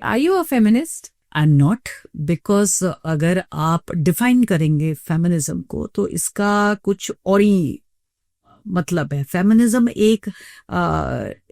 Are you a feminist? I am not, because अगर आप define करेंगे फेमिनिज्म को तो इसका कुछ और ही मतलब है। फेमिनिज्म एक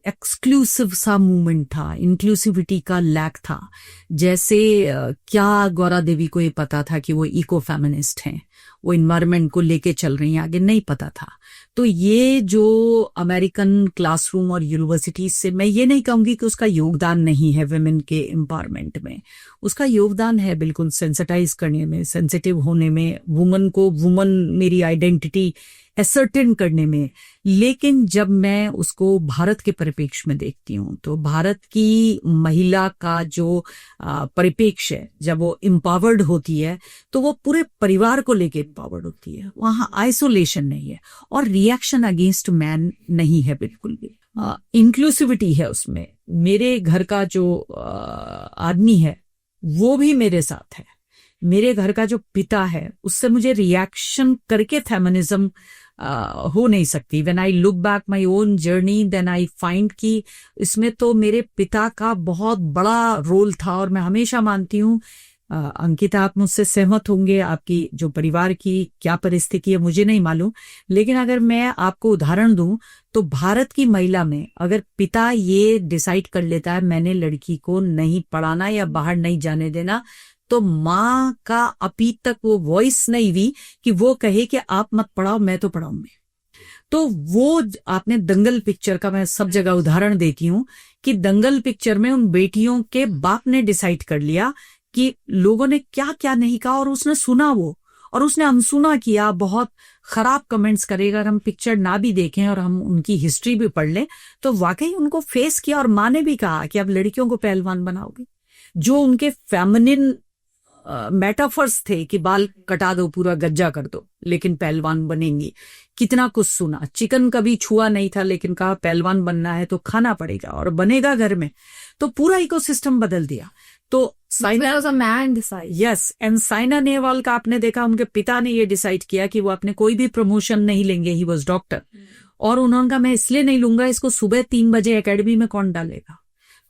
एक्सक्लूसिव सा मूवमेंट था, इंक्लूसिविटी का लैक था। जैसे क्या गौरा देवी को ये पता था कि वो इको फेमिनिस्ट हैं, वो इन्वायरमेंट को लेके चल रही हैं, आगे नहीं पता था। तो ये जो अमेरिकन क्लासरूम और यूनिवर्सिटीज से, मैं ये नहीं कहूंगी कि उसका योगदान नहीं है वुमेन के एम्पावरमेंट में, उसका योगदान है बिल्कुल सेंसिटाइज करने में, सेंसिटिव होने में, वुमन को वुमन मेरी आइडेंटिटी असर्टेन करने में। लेकिन जब मैं उसको भारत के परिप्रेक्ष्य में देखती हूँ तो भारत की महिला का जो परिप्रेक्ष्य है, जब वो एम्पावर्ड होती है तो वो पूरे परिवार को लेके एम्पावर्ड होती है। वहां आइसोलेशन नहीं है और रिएक्शन अगेंस्ट मैन नहीं है, बिल्कुल भी इंक्लूसिविटी है उसमें। मेरे घर का जो आदमी है वो भी मेरे साथ है, मेरे घर का जो पिता है उससे मुझे रिएक्शन करके फेमिनिज्म हो नहीं सकती। When I look back my own journey then I find कि इसमें तो मेरे पिता का बहुत बड़ा रोल था। और मैं हमेशा मानती हूँ, अंकिता आप मुझसे सहमत होंगे, आपकी जो परिवार की क्या परिस्थिति है मुझे नहीं मालूम, लेकिन अगर मैं आपको उदाहरण दूं तो भारत की महिला में अगर पिता ये डिसाइड कर लेता है मैंने लड़की को नहीं पढ़ाना या बाहर नहीं जाने देना, तो माँ का अभी तक वो वॉइस नहीं हुई कि वो कहे कि आप मत पढ़ाओ मैं तो पढ़ाऊंगी। तो वो आपने दंगल पिक्चर का मैं सब जगह उदाहरण देती हूँ कि दंगल पिक्चर में उन बेटियों के बाप ने डिसाइड कर लिया कि लोगों ने क्या क्या नहीं कहा और उसने सुना वो, और उसने अनसुना किया, बहुत खराब कमेंट्स करेगा। अगर हम पिक्चर ना भी देखें और हम उनकी हिस्ट्री भी पढ़ लें तो वाकई उनको फेस किया। और माँ ने भी कहा कि अब लड़कियों को पहलवान बनाओगे। जो उनके फेमिनिन मेटाफर्स थे कि बाल कटा दो, पूरा गज्जा कर दो, लेकिन पहलवान बनेंगी, कितना कुछ सुना। चिकन कभी छुआ नहीं था लेकिन कहा पहलवान बनना है तो खाना पड़ेगा और बनेगा घर में। तो पूरा इकोसिस्टम बदल दिया। तो साइना नेहवाल का आपने देखा, उनके पिता ने ये डिसाइड किया कि वो अपने कोई भी प्रमोशन नहीं लेंगे, ही वॉज डॉक्टर। और उन्होंने कहा मैं इसलिए नहीं लूंगा, इसको सुबह 3 बजे एकेडमी में कौन डालेगा।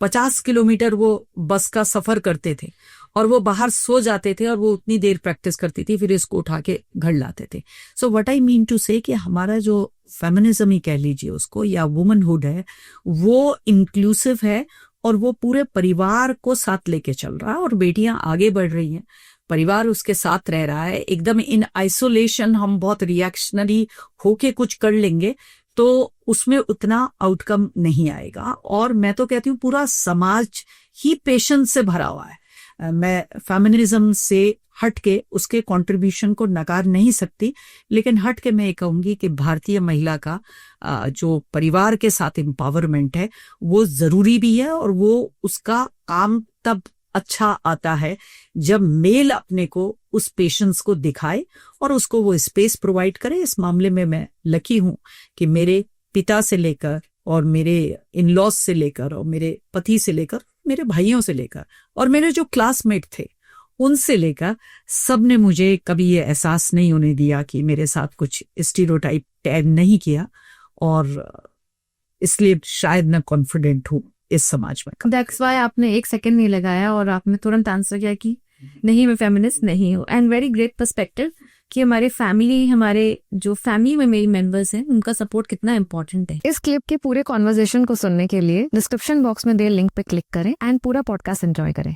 50 किलोमीटर वो बस का सफर करते थे और वो बाहर सो जाते थे और वो उतनी देर प्रैक्टिस करती थी, फिर इसको उठा के घर लाते थे। So what I mean to say कि हमारा जो फेमिनिज्म ही कह लीजिए उसको, या वुमनहुड है, वो इंक्लूसिव है और वो पूरे परिवार को साथ लेके चल रहा है। और बेटियां आगे बढ़ रही हैं, परिवार उसके साथ रह रहा है। एकदम इन आइसोलेशन हम बहुत रिएक्शनरी होके कुछ कर लेंगे तो उसमें उतना आउटकम नहीं आएगा। और मैं तो कहती हूँ पूरा समाज ही पेशेंस से भरा हुआ है। मैं फेमिनिज्म से हट के उसके कंट्रीब्यूशन को नकार नहीं सकती, लेकिन हट के मैं ये कहूंगी कि भारतीय महिला का जो परिवार के साथ एम्पावरमेंट है वो जरूरी भी है। और वो उसका काम तब अच्छा आता है जब मेल अपने को उस पेशेंस को दिखाए और उसको वो स्पेस प्रोवाइड करे। इस मामले में मैं लकी हूं कि मेरे पिता से लेकर और मेरे इन लॉज से लेकर और मेरे पति से लेकर, मेरे भाइयों से लेकर और मेरे जो क्लासमेट थे उनसे लेकर, सब ने मुझे कभी ये एहसास नहीं होने दिया कि मेरे साथ कुछ स्टीरियोटाइप टैग नहीं किया। और इसलिए शायद मैं कॉन्फिडेंट हूँ इस समाज में। दैट्स व्हाई आपने 1 सेकंड नहीं लगाया और आपने तुरंत आंसर किया कि नहीं मैं फेमिनिस्ट नहीं हूँ। एंड वेरी ग्रेट पर्सपेक्टिव कि हमारे जो फैमिली में मेरी मेंबर्स हैं उनका सपोर्ट कितना इंपॉर्टेंट है। इस क्लिप के पूरे कॉन्वर्सेशन को सुनने के लिए डिस्क्रिप्शन बॉक्स में दिए लिंक पे क्लिक करें एंड पूरा पॉडकास्ट एंजॉय करें।